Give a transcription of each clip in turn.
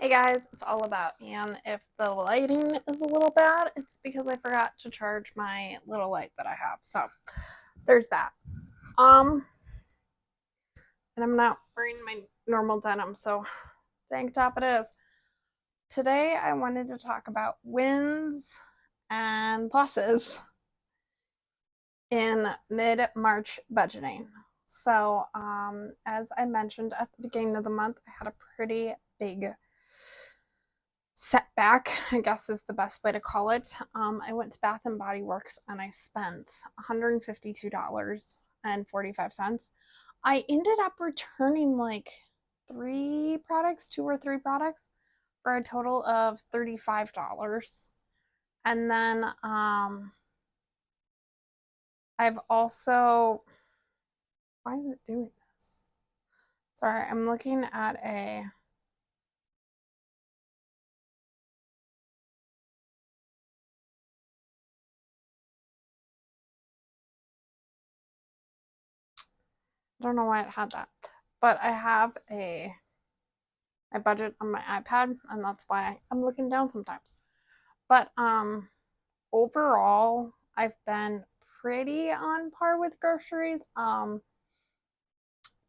Hey guys, it's all about and if the lighting is a little bad, it's because I forgot to charge my little light that I have. So there's that. Um and I'm not wearing my normal denim, so tank top it is. Today I wanted to talk about wins and pluses in mid-March budgeting. So as I mentioned at the beginning of the month, I had a pretty big setback, I guess is the best way to call it. I went to Bath and Body Works and I spent $152.45. I ended up returning like two or three products for a total of $35. And then I've also, why is it doing this? Sorry, I'm looking at a I don't know why it had that, but I have my budget on my iPad, and that's why I'm looking down sometimes. But overall, I've been pretty on par with groceries.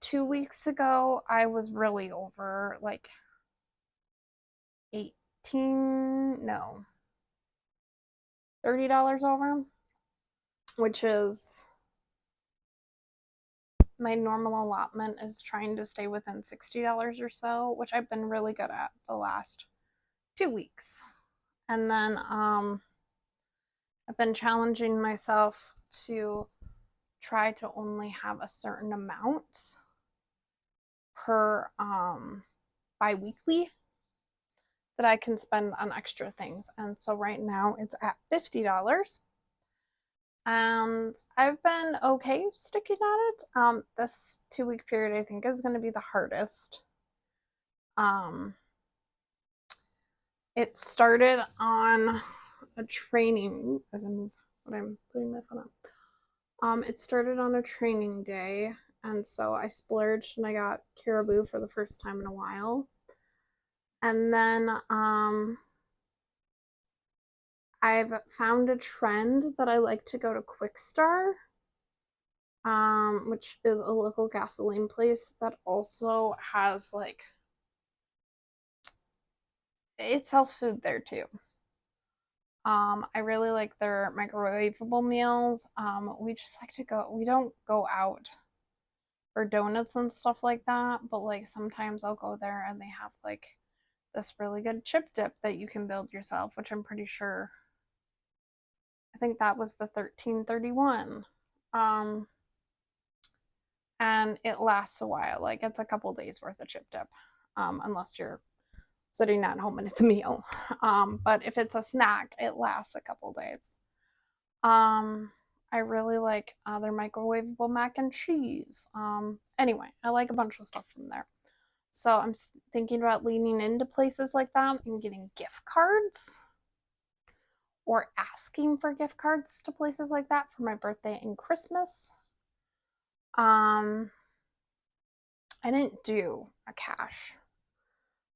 2 weeks ago, I was really over like 18, no, $30 over, which is my normal allotment is trying to stay within $60 or so, which I've been really good at the last 2 weeks. And then I've been challenging myself to try to only have a certain amount per bi-weekly that I can spend on extra things. And so right now it's at $50. And I've been okay sticking at it. This 2 week period I think is going to be the hardest. It started on a training as I move what I'm putting my phone on. It started on a training day, and so I splurged and I got Caribou for the first time in a while. And then I've found a trend that I like to go to Quick Star, which is a local gasoline place that also has like it sells food there too. I really like their microwavable meals. We just like to go. We don't go out for donuts and stuff like that, but like sometimes I'll go there and they have like this really good chip dip that you can build yourself, which I'm pretty sure I think that was the 1331. Um and it lasts a while. Like it's a couple days worth of chip dip. Unless you're sitting at home and it's a meal. But if it's a snack, it lasts a couple days. I really like their microwavable mac and cheese. Anyway, I like a bunch of stuff from there. So I'm thinking about leaning into places like that and getting gift cards or asking for gift cards to places like that for my birthday and Christmas. I didn't do a cash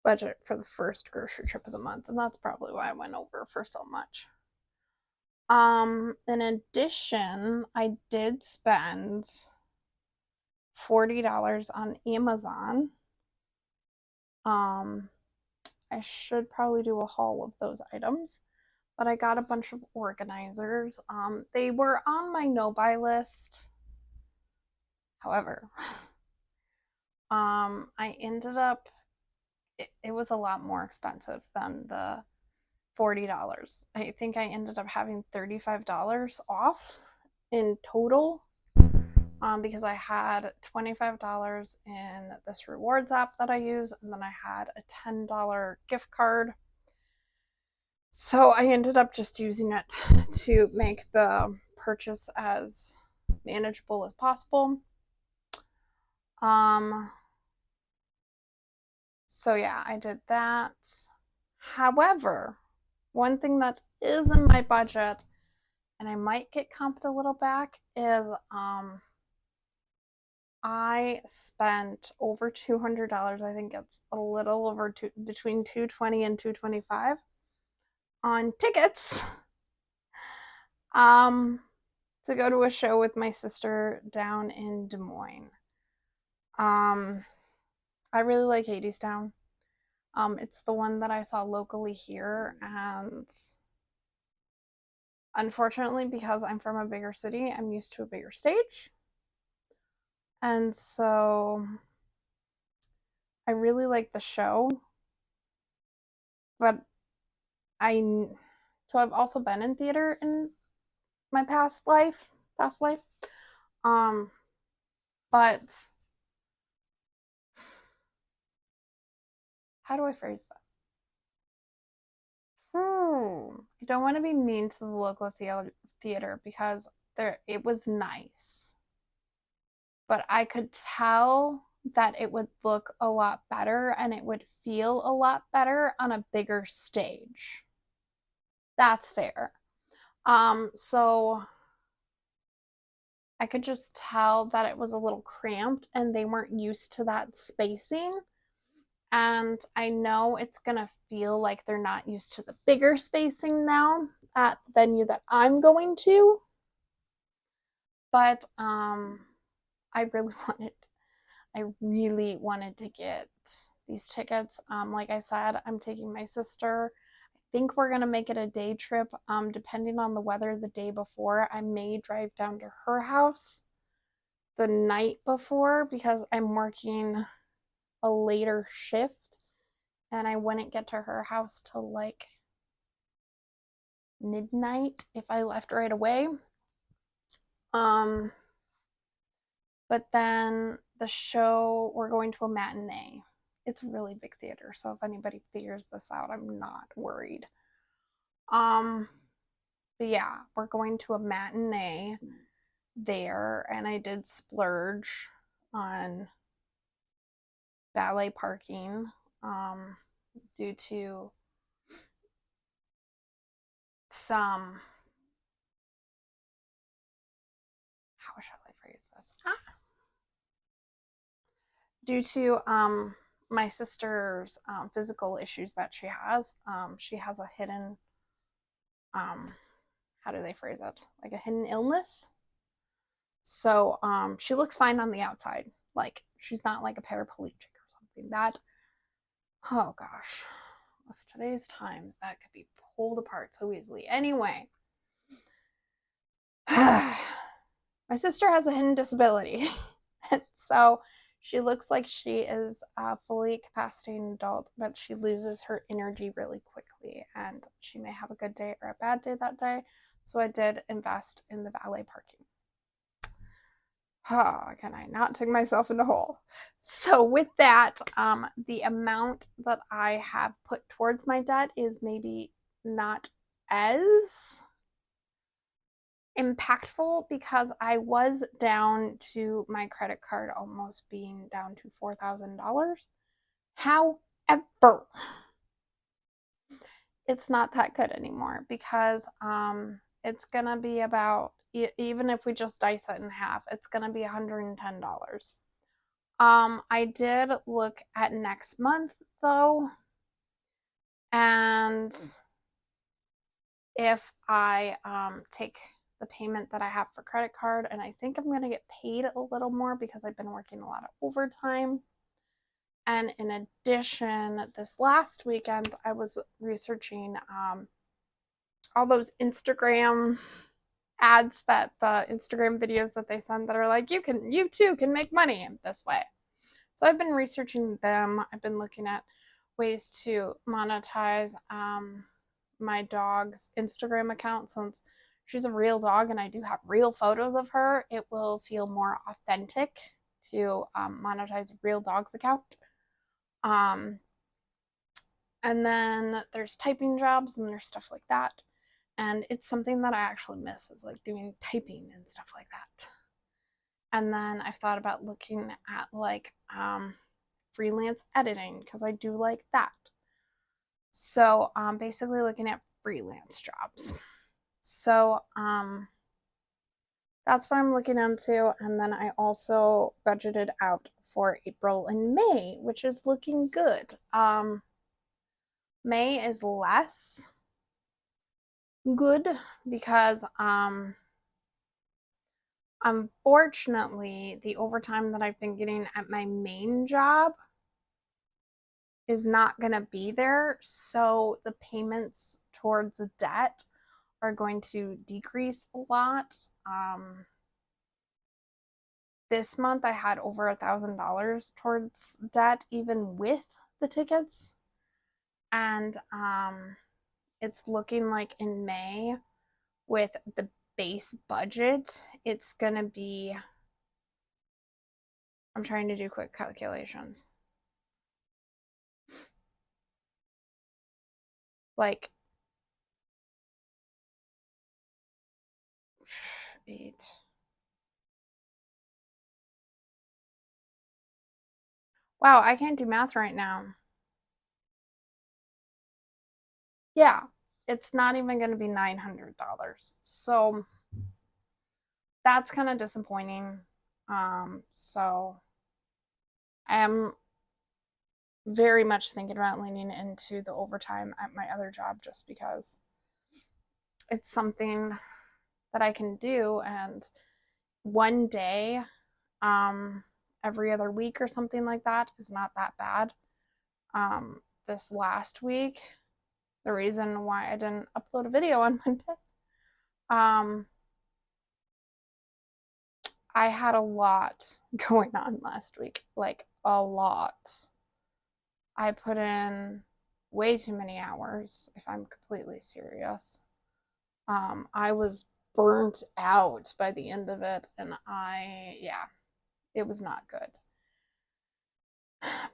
budget for the first grocery trip of the month, and that's probably why I went over for so much. In addition, I did spend $40 on Amazon. Um, I should probably do a haul of those items, but I got a bunch of organizers. They were on my no buy list. However, I ended up it was a lot more expensive than the $40. I think I ended up having $35 off in total, because I had $25 in this rewards app that I use, and then I had a $10 gift card. So I ended up just using it to make the purchase as manageable as possible. So yeah, I did that. However, one thing that is in my budget, and I might get comped a little back, is I spent over $200. I think it's a little over between 220 and 225 on tickets um to go to a show with my sister down in Des Moines. Um I really like Hadestown. It's the one that I saw locally here, and unfortunately, because I'm from a bigger city, I'm used to a bigger stage. And so I really like the show, but I so I've also been in theater in my past life. Um, but how do I phrase this? I don't want to be mean to the local theater because it was nice, but I could tell that it would look a lot better and it would feel a lot better on a bigger stage. That's fair. So I could just tell that it was a little cramped and they weren't used to that spacing. And I know it's gonna feel like they're not used to the bigger spacing now at the venue that I'm going to. But I really wanted I really wanted to get these tickets. Like I said, I'm taking my sister. I think we're gonna make it a day trip. Depending on the weather the day before, I may drive down to her house the night before because I'm working a later shift and I wouldn't get to her house till like midnight if I left right away. Um, but then the show, we're going to a matinee. It's a really big theater, so if anybody figures this out, I'm not worried. Um, but yeah, we're going to a matinee there, and I did splurge on valet parking um, due to some, how shall I phrase this? Due to my sister's physical issues that she has a hidden um, how do they phrase it? Like a hidden illness. So she looks fine on the outside. Like she's not like a paraplegic or something. That, oh gosh, with today's times, that could be pulled apart so easily. Anyway, my sister has a hidden disability. So she looks like she is a fully capacitated adult, but she loses her energy really quickly, and she may have a good day or a bad day that day. So I did invest in the valet parking. Can I not dig myself in a hole? So with that, the amount that I have put towards my debt is maybe not as impactful because I was down to my credit card almost being down to $4,000. However, it's not that good anymore because it's gonna be about, even if we just dice it in half, it's gonna be $110. I did look at next month though, and if I take the payment that I have for credit card, and I think I'm going to get paid a little more because I've been working a lot of overtime. And in addition, this last weekend, I was researching all those Instagram ads, that the Instagram videos that they send that are like, you too can make money this way. So I've been researching them. I've been looking at ways to monetize my dog's Instagram account. Since she's a real dog and I do have real photos of her, it will feel more authentic to monetize a real dog's account. Um, and then there's typing jobs and there's stuff like that. And it's something that I actually miss, is like doing typing and stuff like that. And then I've thought about looking at like freelance editing because I do like that. So basically looking at freelance jobs. So that's what I'm looking into. And then I also budgeted out for April and May, which is looking good. May is less good because unfortunately the overtime that I've been getting at my main job is not going to be there, so the payments towards the debt are going to decrease a lot. This month I had over $1,000 towards debt even with the tickets, and it's looking like in May with the base budget it's gonna be, I'm trying to do quick calculations, like 8. Wow, I can't do math right now. Yeah, it's not even going to be $900. So that's kind of disappointing. So I am very much thinking about leaning into the overtime at my other job just because it's something that I can do, and one day every other week or something like that is not that bad. This last week, the reason why I didn't upload a video on Monday, I had a lot going on last week, like a lot. I put in way too many hours, if I'm completely serious. I was burnt out by the end of it, and yeah, it was not good.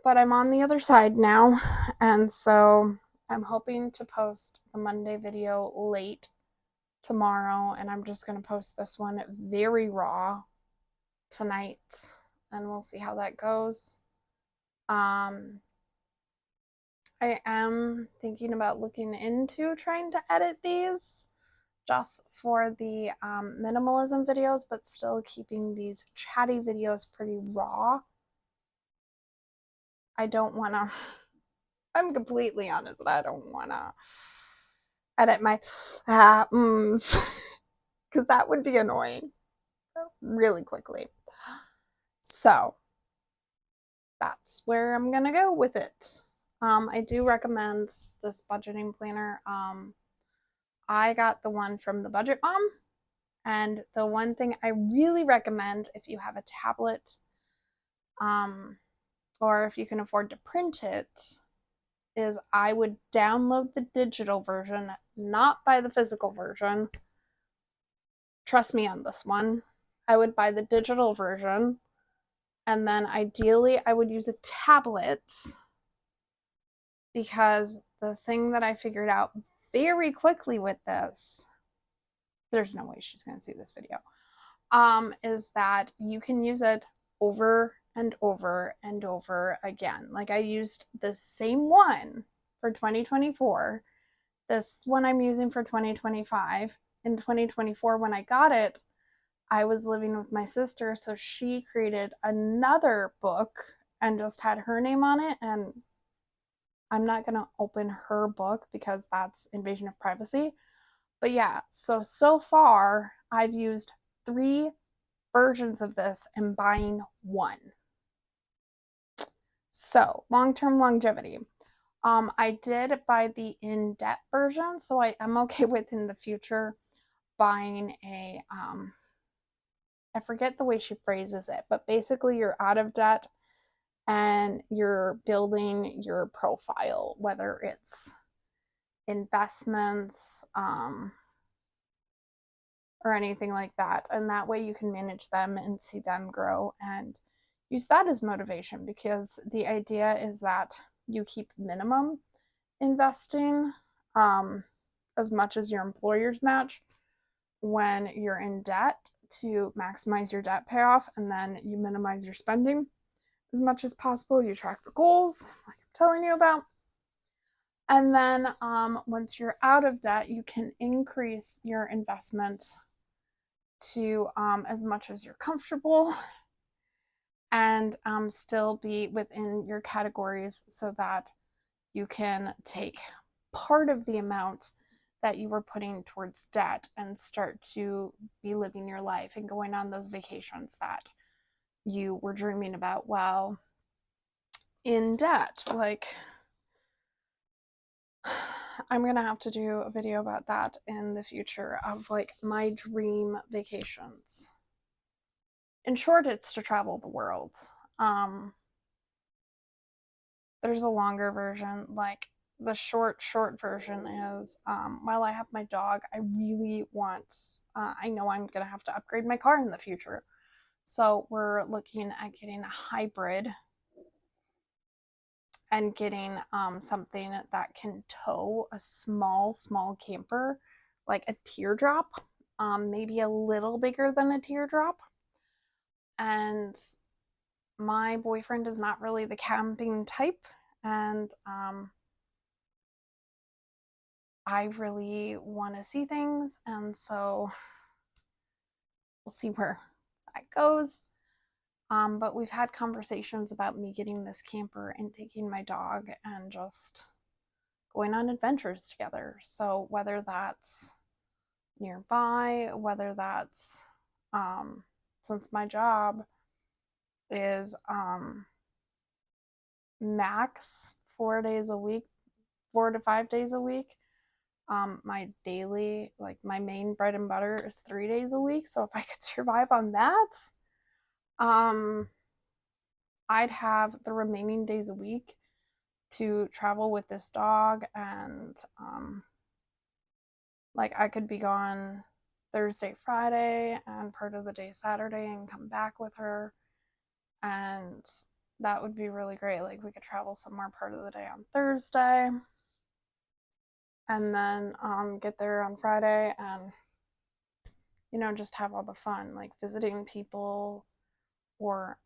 But I'm on the other side now, and so I'm hoping to post the Monday video late tomorrow, and I'm just going to post this one very raw tonight, and we'll see how that goes. I am thinking about looking into trying to edit these just for the minimalism videos, but still keeping these chatty videos pretty raw. I don't want to, I'm completely honest, I don't want to edit my because that would be annoying really quickly. So that's where I'm gonna go with it. I do recommend this budgeting planner. I got the one from the Budget Mom, and the one thing I really recommend if you have a tablet, or if you can afford to print it, is I would download the digital version, not buy the physical version. Trust me on this one. I would buy the digital version, and then ideally I would use a tablet, because the thing that I figured out very quickly with this, there's no way she's going to see this video, is that you can use it over and over and over again. Like, I used the same one for 2024. This one I'm using for 2025. In 2024, when I got it, I was living with my sister, so she created another book and just had her name on it, and I'm not going to open her book because that's invasion of privacy. But yeah, so far I've used 3 versions of this and buying one. So long-term longevity. I did buy the in-debt version, so I am okay with in the future buying a I forget the way she phrases it, but basically you're out of debt and you're building your profile, whether it's investments, or anything like that. And that way you can manage them and see them grow and use that as motivation, because the idea is that you keep minimum investing, as much as your employer's match when you're in debt, to maximize your debt payoff, and then you minimize your spending as much as possible. You track the goals like I'm telling you about. And then once you're out of debt, you can increase your investment to, as much as you're comfortable, and still be within your categories so that you can take part of the amount that you were putting towards debt and start to be living your life and going on those vacations that you were dreaming about while in debt. Like, I'm gonna have to do a video about that in the future of like my dream vacations. In short, it's to travel the world. There's a longer version. Like, the short version is, while I have my dog, I really want, I know I'm gonna have to upgrade my car in the future, so we're looking at getting a hybrid and getting something that can tow a small camper, like a teardrop, maybe a little bigger than a teardrop. And my boyfriend is not really the camping type, and I really want to see things, and so we'll see where that goes. But we've had conversations about me getting this camper and taking my dog and just going on adventures together. So whether that's nearby, whether that's, since my job is max 4 days a week, 4 to 5 days a week. My daily, like my main bread and butter is 3 days a week. So if I could survive on that, I'd have the remaining days a week to travel with this dog, and like I could be gone Thursday, Friday, and part of the day Saturday and come back with her. And that would be really great. Like, we could travel somewhere part of the day on Thursday and then get there on Friday and, you know, just have all the fun, like visiting people, or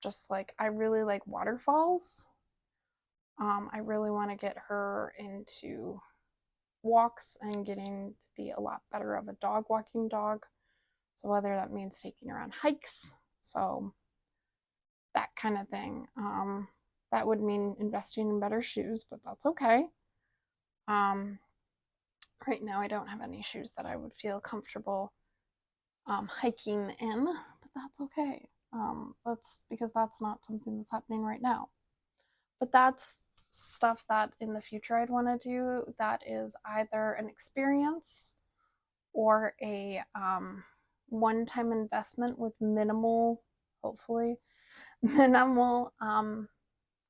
just like, I really like waterfalls. I really want to get her into walks and getting to be a lot better of a dog walking dog. So whether that means taking her on hikes, so that kind of thing. That would mean investing in better shoes, but that's okay. Right now I don't have any shoes that I would feel comfortable hiking in, but that's okay. That's because that's not something that's happening right now. But that's stuff that in the future I'd want to do, that is either an experience or a one-time investment with minimal, hopefully, minimal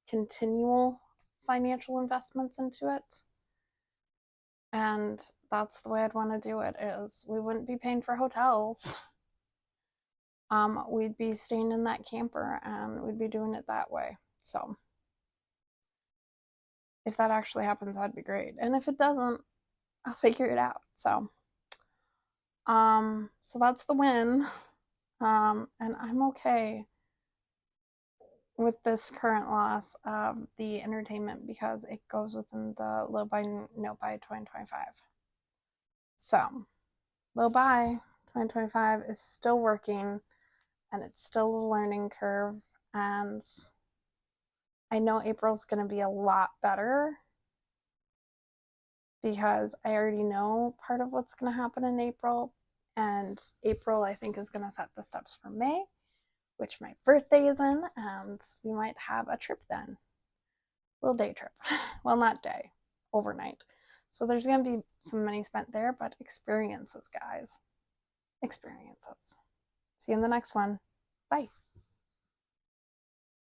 continual financial investments into it. And that's the way I'd want to do it, is we wouldn't be paying for hotels. We'd be staying in that camper and we'd be doing it that way. So if that actually happens, that'd be great. And if it doesn't, I'll figure it out. So that's the win. And I'm okay with this current loss of the entertainment because it goes within the low buy, no buy 2025. So low buy 2025 is still working, and it's still a learning curve, and I know April's going to be a lot better because I already know part of what's going to happen in April, and April I think is going to set the steps for May, which my birthday is in, and we might have a trip then. Little day trip. Well, not day, overnight. So there's going to be some money spent there, but experiences, guys. Experiences. See you in the next one. Bye.